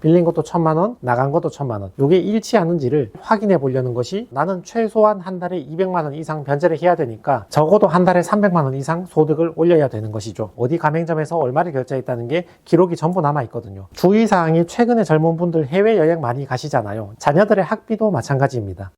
빌린 것도 1,000만 원, 나간 것도 1,000만 원. 이게 일치하는지를 확인해 보려는 것이 나는 최소한 한 달에 200만 원 이상 변제를 해야 되니까 적어도 한 달에 300만 원 이상 소득을 올려야 되는 것이죠. 어디 가맹점에서 얼마를 결제했다는 게 기록이 전부 남아 있거든요. 주의사항이 최근에 젊은 분들 해외여행 많이 가시잖아요. 자녀들의 학비도 마찬가지입니다.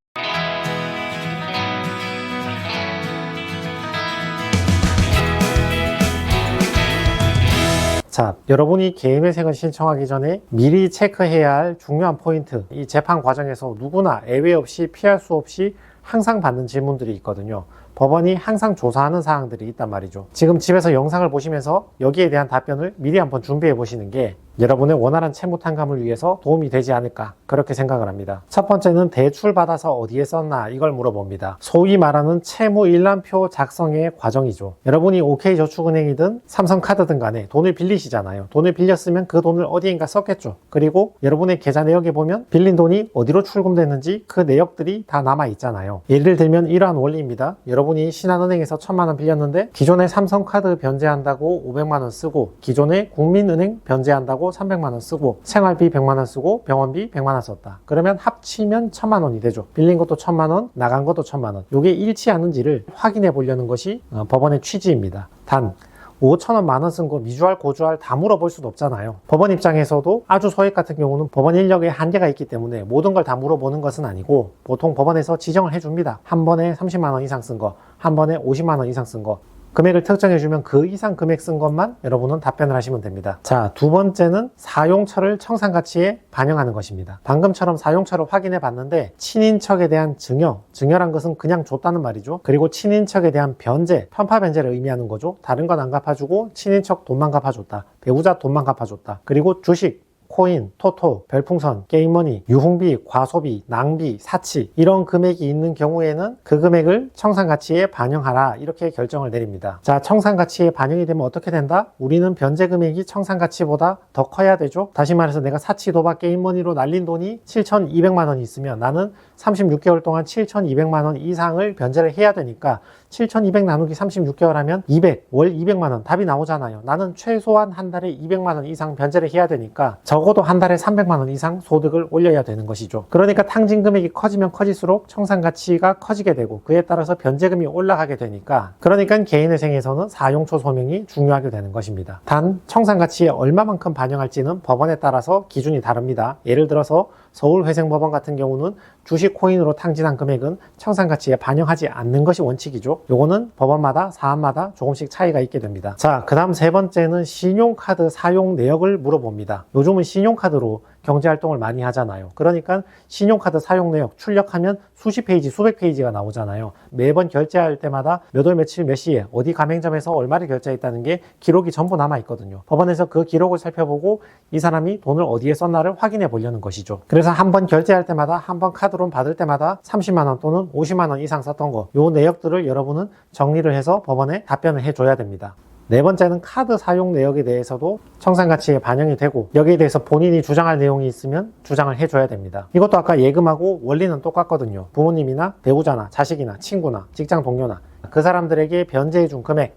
자, 여러분이 개인회생을 신청하기 전에 미리 체크해야 할 중요한 포인트, 이 재판 과정에서 누구나 예외 없이 피할 수 없이 항상 받는 질문들이 있거든요. 법원이 항상 조사하는 사항들이 있단 말이죠. 지금 집에서 영상을 보시면서 여기에 대한 답변을 미리 한번 준비해 보시는 게 여러분의 원활한 채무 탕감을 위해서 도움이 되지 않을까 그렇게 생각을 합니다. 첫 번째는 대출 받아서 어디에 썼나 이걸 물어봅니다. 소위 말하는 채무 일람표 작성의 과정이죠. 여러분이 OK저축은행이든 삼성카드든 간에 돈을 빌리시잖아요. 돈을 빌렸으면 그 돈을 어디인가 썼겠죠. 그리고 여러분의 계좌 내역에 보면 빌린 돈이 어디로 출금됐는지 그 내역들이 다 남아 있잖아요. 예를 들면 이러한 원리입니다. 여러분이 신한은행에서 1,000만 원 빌렸는데 기존에 삼성카드 변제한다고 500만 원 쓰고 기존에 국민은행 변제한다고 300만 원 쓰고 생활비 100만 원 쓰고 병원비 100만 원 썼다. 그러면 합치면 1,000만 원이 되죠. 빌린 것도 1,000만 원, 나간 것도 1,000만 원. 이게 일치하는지를 확인해 보려는 것이 법원의 취지입니다. 단 5,000원, 만원 쓴 거 미주알, 고주알 다 물어볼 수도 없잖아요. 법원 입장에서도 아주 소액 같은 경우는 법원 인력에 한계가 있기 때문에 모든 걸 다 물어보는 것은 아니고 보통 법원에서 지정을 해줍니다. 한 번에 30만 원 이상 쓴 거, 한 번에 50만 원 이상 쓴 거. 금액을 특정해주면 그 이상 금액 쓴 것만 여러분은 답변을 하시면 됩니다. 자, 두 번째는 사용처를 청산가치에 반영하는 것입니다. 방금처럼 사용처를 확인해 봤는데 친인척에 대한 증여란 것은 그냥 줬다는 말이죠. 그리고 친인척에 대한 변제, 편파 변제를 의미하는 거죠. 다른 건 안 갚아주고 친인척 돈만 갚아줬다. 배우자 돈만 갚아줬다. 그리고 주식, 코인, 토토, 별풍선, 게임머니, 유흥비, 과소비, 낭비, 사치 이런 금액이 있는 경우에는 그 금액을 청산가치에 반영하라 이렇게 결정을 내립니다. 자, 청산가치에 반영이 되면 어떻게 된다? 우리는 변제 금액이 청산가치보다 더 커야 되죠. 다시 말해서 내가 사치, 도박, 게임머니로 날린 돈이 7,200만 원이 있으면 나는 36개월 동안 7,200만 원 이상을 변제를 해야 되니까 7,200 나누기 36개월 하면 200, 월 200만 원 답이 나오잖아요. 나는 최소한 한 달에 200만 원 이상 변제를 해야 되니까 적어도 한 달에 300만 원 이상 소득을 올려야 되는 것이죠. 그러니까 탕진 금액이 커지면 커질수록 청산 가치가 커지게 되고 그에 따라서 변제금이 올라가게 되니까 그러니까 개인회생에서는 사용처 소명이 중요하게 되는 것입니다. 단 청산 가치에 얼마만큼 반영할지는 법원에 따라서 기준이 다릅니다. 예를 들어서 서울회생법원 같은 경우는 주식 코인으로 탕진한 금액은 청산가치에 반영하지 않는 것이 원칙이죠. 요거는 법원마다 사안마다 조금씩 차이가 있게 됩니다. 자, 그 다음 세 번째는 신용카드 사용 내역을 물어봅니다. 요즘은 신용카드로 경제활동을 많이 하잖아요. 그러니까 신용카드 사용 내역 출력하면 수십 페이지, 수백 페이지가 나오잖아요. 매번 결제할 때마다 몇 월 며칠 몇 시에 어디 가맹점에서 얼마를 결제했다는 게 기록이 전부 남아 있거든요. 법원에서 그 기록을 살펴보고 이 사람이 돈을 어디에 썼나를 확인해 보려는 것이죠. 그래서 한 번 결제할 때마다 한 번 카드론 받을 때마다 30만 원 또는 50만 원 이상 썼던 거, 요 내역들을 여러분은 정리를 해서 법원에 답변을 해줘야 됩니다. 네 번째는 카드 사용 내역에 대해서도 청산가치에 반영이 되고 여기에 대해서 본인이 주장할 내용이 있으면 주장을 해줘야 됩니다. 이것도 아까 예금하고 원리는 똑같거든요. 부모님이나 배우자나 자식이나 친구나 직장 동료나 그 사람들에게 변제해준 금액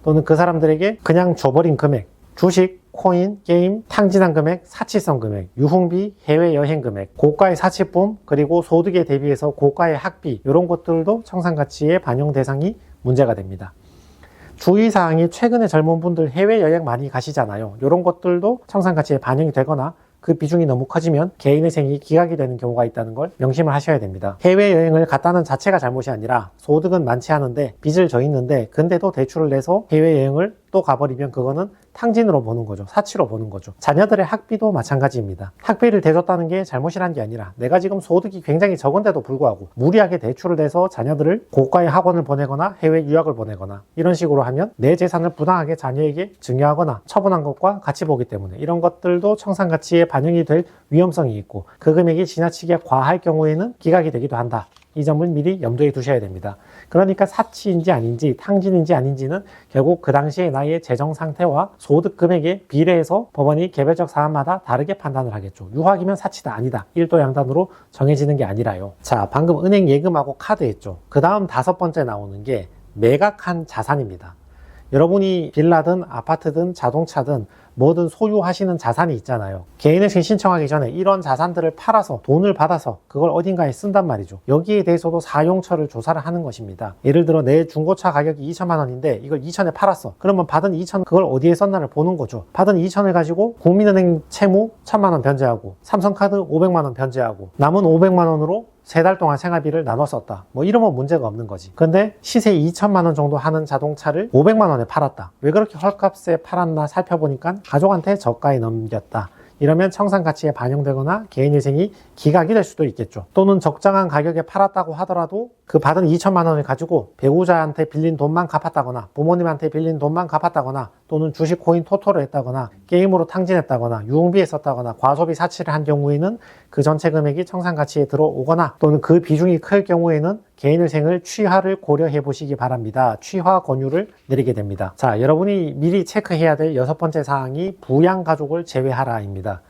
또는 그 사람들에게 그냥 줘버린 금액, 주식, 코인, 게임, 탕진한 금액, 사치성 금액, 유흥비, 해외여행 금액, 고가의 사치품, 그리고 소득에 대비해서 고가의 학비 이런 것들도 청산가치의 반영 대상이 문제가 됩니다. 주의사항이 최근에 젊은 분들 해외여행 많이 가시잖아요. 이런 것들도 청산가치에 반영이 되거나 그 비중이 너무 커지면 개인회생이 기각이 되는 경우가 있다는 걸 명심을 하셔야 됩니다. 해외여행을 갔다는 자체가 잘못이 아니라 소득은 많지 않은데 빚을 져 있는데 근데도 대출을 내서 해외여행을 또 가버리면 그거는 탕진으로 보는 거죠. 사치로 보는 거죠. 자녀들의 학비도 마찬가지입니다. 학비를 대줬다는 게 잘못이란 게 아니라 내가 지금 소득이 굉장히 적은데도 불구하고 무리하게 대출을 내서 자녀들을 고가의 학원을 보내거나 해외 유학을 보내거나 이런 식으로 하면 내 재산을 부당하게 자녀에게 증여하거나 처분한 것과 같이 보기 때문에 이런 것들도 청산가치에 반영이 될 위험성이 있고 그 금액이 지나치게 과할 경우에는 기각이 되기도 한다. 이 점을 미리 염두에 두셔야 됩니다. 그러니까 사치인지 아닌지 탕진인지 아닌지는 결국 그 당시의 나의 재정 상태와 소득 금액에 비례해서 법원이 개별적 사안마다 다르게 판단을 하겠죠. 유학이면 사치다 아니다. 1도 양단으로 정해지는 게 아니라요. 자, 방금 은행 예금하고 카드 했죠. 그 다음 다섯 번째 나오는 게 매각한 자산입니다. 여러분이 빌라든 아파트든 자동차든 뭐든 소유하시는 자산이 있잖아요. 개인회생 신청하기 전에 이런 자산들을 팔아서 돈을 받아서 그걸 어딘가에 쓴단 말이죠. 여기에 대해서도 사용처를 조사를 하는 것입니다. 예를 들어 내 중고차 가격이 2천만 원인데 이걸 2천에 팔았어. 그러면 받은 2천 그걸 어디에 썼나를 보는 거죠. 받은 2천을 가지고 국민은행 채무 1,000만 원 변제하고 삼성카드 500만 원 변제하고 남은 500만 원으로 3달 동안 생활비를 나눠 썼다. 뭐 이러면 문제가 없는 거지. 근데 시세 2천만 원 정도 하는 자동차를 500만 원에 팔았다. 왜 그렇게 헐값에 팔았나 살펴보니까 가족한테 저가에 넘겼다. 이러면 청산가치에 반영되거나 개인회생이 기각이 될 수도 있겠죠. 또는 적정한 가격에 팔았다고 하더라도 그 받은 2천만 원을 가지고 배우자한테 빌린 돈만 갚았다거나 부모님한테 빌린 돈만 갚았다거나 또는 주식 코인 토토를 했다거나 게임으로 탕진했다거나 유흥비에 썼다거나 과소비 사치를 한 경우에는 그 전체 금액이 청산가치에 들어오거나 또는 그 비중이 클 경우에는 개인회생을 취하를 고려해 보시기 바랍니다. 취하 권유를 내리게 됩니다. 자, 여러분이 미리 체크해야 될 6번째 사항이 부양가족을 제외하라입니다.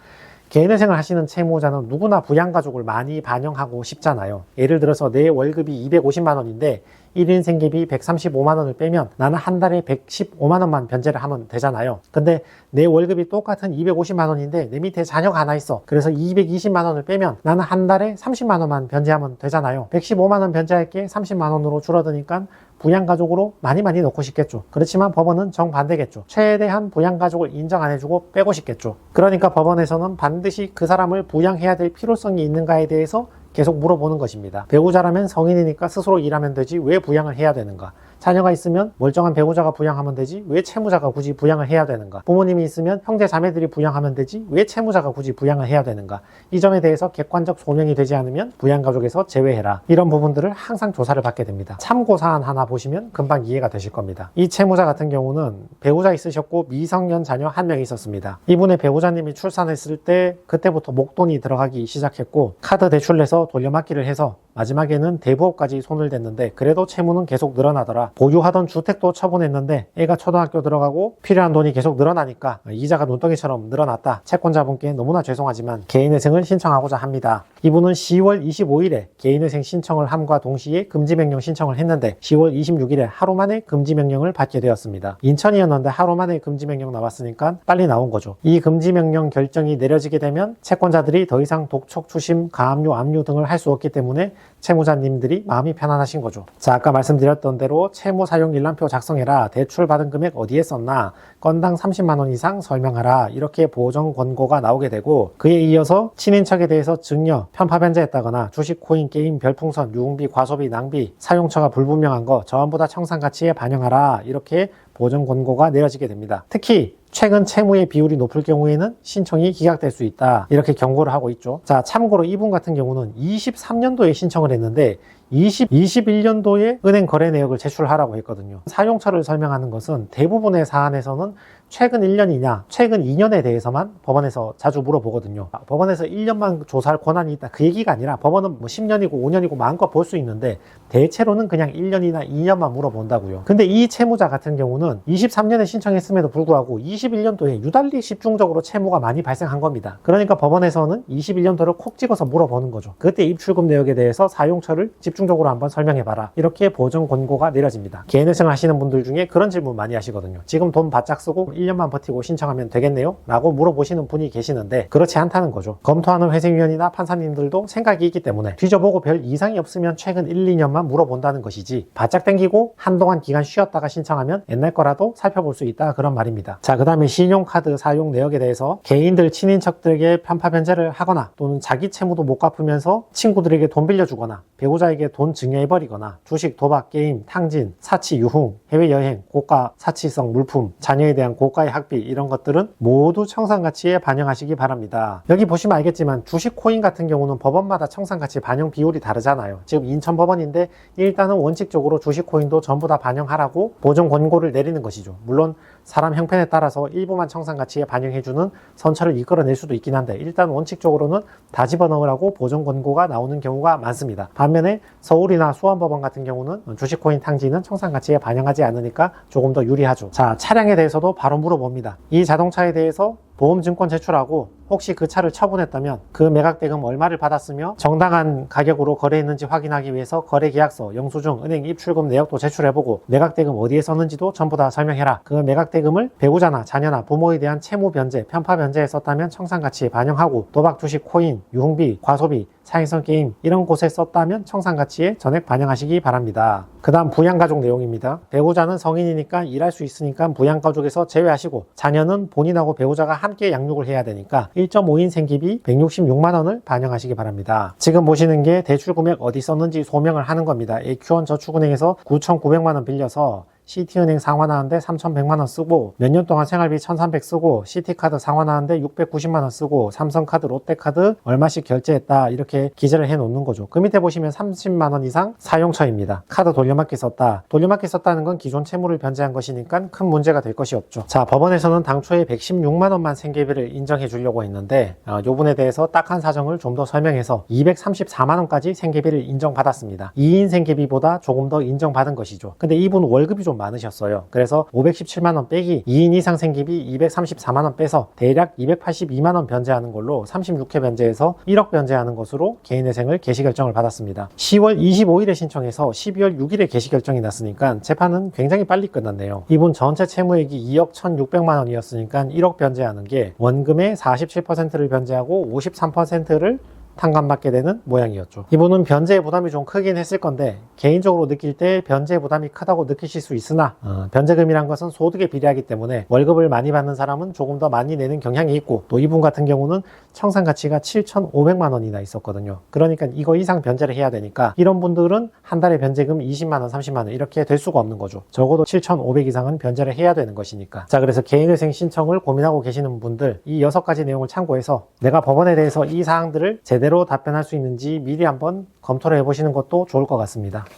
개인회생을 하시는 채무자는 누구나 부양가족을 많이 반영하고 싶잖아요. 예를 들어서 내 월급이 250만 원인데 1인 생계비 135만 원을 빼면 나는 한 달에 115만 원만 변제를 하면 되잖아요. 근데 내 월급이 똑같은 250만 원인데 내 밑에 자녀가 하나 있어. 그래서 220만 원을 빼면 나는 한 달에 30만 원만 변제하면 되잖아요. 115만 원 변제할게 30만 원으로 줄어드니까 부양가족으로 많이 넣고 싶겠죠. 그렇지만 법원은 정반대겠죠. 최대한 부양가족을 인정 안 해주고 빼고 싶겠죠. 그러니까 법원에서는 반드시 그 사람을 부양해야 될 필요성이 있는가에 대해서 계속 물어보는 것입니다. 배우자라면 성인이니까 스스로 일하면 되지 왜 부양을 해야 되는가? 자녀가 있으면 멀쩡한 배우자가 부양하면 되지 왜 채무자가 굳이 부양을 해야 되는가? 부모님이 있으면 형제 자매들이 부양하면 되지 왜 채무자가 굳이 부양을 해야 되는가? 이 점에 대해서 객관적 소명이 되지 않으면 부양가족에서 제외해라. 이런 부분들을 항상 조사를 받게 됩니다. 참고사안 하나 보시면 금방 이해가 되실 겁니다. 이 채무자 같은 경우는 배우자 있으셨고 미성년 자녀 한 명 있었습니다. 이분의 배우자님이 출산했을 때 그때부터 목돈이 들어가기 시작했고 카드 대출 내서 돌려막기를 해서 마지막에는 대부업까지 손을 댔는데 그래도 채무는 계속 늘어나더라. 보유하던 주택도 처분했는데 애가 초등학교 들어가고 필요한 돈이 계속 늘어나니까 이자가 눈덩이처럼 늘어났다. 채권자분께 너무나 죄송하지만 개인회생을 신청하고자 합니다. 이분은 10월 25일에 개인회생 신청을 함과 동시에 금지명령 신청을 했는데 10월 26일에 하루 만에 금지명령을 받게 되었습니다. 인천이었는데 하루 만에 금지명령 나왔으니까 빨리 나온 거죠. 이 금지명령 결정이 내려지게 되면 채권자들이 더 이상 독촉, 추심, 가압류, 압류 등을 할 수 없기 때문에 채무자님들이 마음이 편안하신 거죠. 자, 아까 말씀드렸던 대로 채무 사용 일람표 작성해라. 대출 받은 금액 어디에 썼나? 건당 30만 원 이상 설명하라. 이렇게 보정 권고가 나오게 되고 그에 이어서 친인척에 대해서 증여, 편파 변제했다거나 주식, 코인, 게임, 별풍선, 유흥비, 과소비, 낭비, 사용처가 불분명한 거 전부 다 청산가치에 반영하라. 이렇게 보정 권고가 내려지게 됩니다. 특히 최근 채무의 비율이 높을 경우에는 신청이 기각될 수 있다. 이렇게 경고를 하고 있죠. 자, 참고로 이분 같은 경우는 23년도에 신청을 했는데 21년도에 은행 거래 내역을 제출하라고 했거든요. 사용처를 설명하는 것은 대부분의 사안에서는 최근 1년이냐 최근 2년에 대해서만 법원에서 자주 물어보거든요. 법원에서 1년만 조사할 권한이 있다 그 얘기가 아니라 법원은 뭐 10년이고 5년이고 마음껏 볼 수 있는데 대체로는 그냥 1년이나 2년만 물어본다고요. 근데 이 채무자 같은 경우는 23년에 신청했음에도 불구하고 21년도에 유달리 집중적으로 채무가 많이 발생한 겁니다. 그러니까 법원에서는 21년도를 콕 찍어서 물어보는 거죠. 그때 입출금 내역에 대해서 사용처를 집중적으로 한번 설명해봐라. 이렇게 보정 권고가 내려집니다. 개인회생을 하시는 분들 중에 그런 질문 많이 하시거든요. 지금 돈 바짝 쓰고 1년만 버티고 신청하면 되겠네요? 라고 물어보시는 분이 계시는데 그렇지 않다는 거죠. 검토하는 회생위원이나 판사님들도 생각이 있기 때문에 뒤져보고 별 이상이 없으면 최근 1, 2년만 물어본다는 것이지 바짝 당기고 한동안 기간 쉬었다가 신청하면 옛날 거라도 살펴볼 수 있다 그런 말입니다. 자, 그 다음에 신용카드 사용 내역에 대해서 개인들 친인척들에게 편파 변제를 하거나 또는 자기 채무도 못 갚으면서 친구들에게 돈 빌려주거나 배우자에게 돈 증여해버리거나 주식, 도박, 게임, 탕진, 사치, 유흥, 해외여행, 고가 사치성 물품, 자녀에 대한 고가의 학비 이런 것들은 모두 청산가치에 반영하시기 바랍니다. 여기 보시면 알겠지만 주식 코인 같은 경우는 법원마다 청산가치 반영 비율이 다르잖아요. 지금 인천법원인데 일단은 원칙적으로 주식 코인도 전부 다 반영하라고 보정 권고를 내리는 것이죠. 물론 사람 형편에 따라서 일부만 청산가치에 반영해주는 선처를 이끌어낼 수도 있긴 한데 일단 원칙적으로는 다 집어넣으라고 보정 권고가 나오는 경우가 많습니다. 반면에 서울이나 수원법원 같은 경우는 주식 코인 탕진은 청산가치에 반영하지 않으니까 조금 더 유리하죠. 자, 차량에 대해서도 바로 물어봅니다. 이 자동차에 대해서 보험증권 제출하고 혹시 그 차를 처분했다면 그 매각대금 얼마를 받았으며 정당한 가격으로 거래했는지 확인하기 위해서 거래계약서, 영수증, 은행 입출금 내역도 제출해보고 매각대금 어디에 썼는지도 전부 다 설명해라. 그 매각대금을 배우자나 자녀나 부모에 대한 채무 변제, 편파 변제에 썼다면 청산가치에 반영하고 도박, 주식, 코인, 유흥비, 과소비, 사행성 게임 이런 곳에 썼다면 청산가치에 전액 반영하시기 바랍니다. 그 다음 부양가족 내용입니다. 배우자는 성인이니까 일할 수 있으니까 부양가족에서 제외하시고 자녀는 본인하고 배우자가 함께 양육을 해야 되니까 1.5인 생기비 166만원을 반영하시기 바랍니다. 지금 보시는 게 대출금액 어디 썼는지 소명을 하는 겁니다. AQ1 저축은행에서 9,900만원 빌려서 CT은행 상환하는데 3,100만원 쓰고 몇 년 동안 생활비 1,300 쓰고 CT카드 상환하는데 690만원 쓰고 삼성카드, 롯데카드 얼마씩 결제했다 이렇게 기재를 해 놓는 거죠. 그 밑에 보시면 30만원 이상 사용처입니다. 카드 돌려막기 썼다. 돌려막기 썼다는 건 기존 채무를 변제한 것이니까 큰 문제가 될 것이 없죠. 자, 법원에서는 당초에 116만원만 생계비를 인정해 주려고 했는데 요 부분에 대해서 딱한 사정을 좀 더 설명해서 234만원까지 생계비를 인정받았습니다. 2인 생계비보다 조금 더 인정받은 것이죠. 근데 이분 월급이 좀 많으셨어요. 그래서 517만원 빼기 2인 이상 생기비 234만원 빼서 대략 282만원 변제하는 걸로 36회 변제해서 1억 변제하는 것으로 개인회생을 개시 결정을 받았습니다. 10월 25일에 신청해서 12월 6일에 개시 결정이 났으니까 재판은 굉장히 빨리 끝났네요. 이분 전체 채무액이 2억 1,600만원이었으니까 1억 변제하는 게 원금의 47%를 변제하고 53%를 탕감받게 되는 모양이었죠. 이분은 변제의 부담이 좀 크긴 했을 건데 개인적으로 느낄 때 변제의 부담이 크다고 느끼실 수 있으나 변제금이란 것은 소득에 비례하기 때문에 월급을 많이 받는 사람은 조금 더 많이 내는 경향이 있고 또 이분 같은 경우는 청산가치가 7,500만 원이나 있었거든요. 그러니까 이거 이상 변제를 해야 되니까 이런 분들은 한 달에 변제금 20만 원, 30만 원 이렇게 될 수가 없는 거죠. 적어도 7,500 이상은 변제를 해야 되는 것이니까. 자, 그래서 개인회생 신청을 고민하고 계시는 분들 이 6가지 내용을 참고해서 내가 법원에 대해서 이 사항들을 제대로 답변할 수 있는지 미리 한번 검토를 해보시는 것도 좋을 것 같습니다.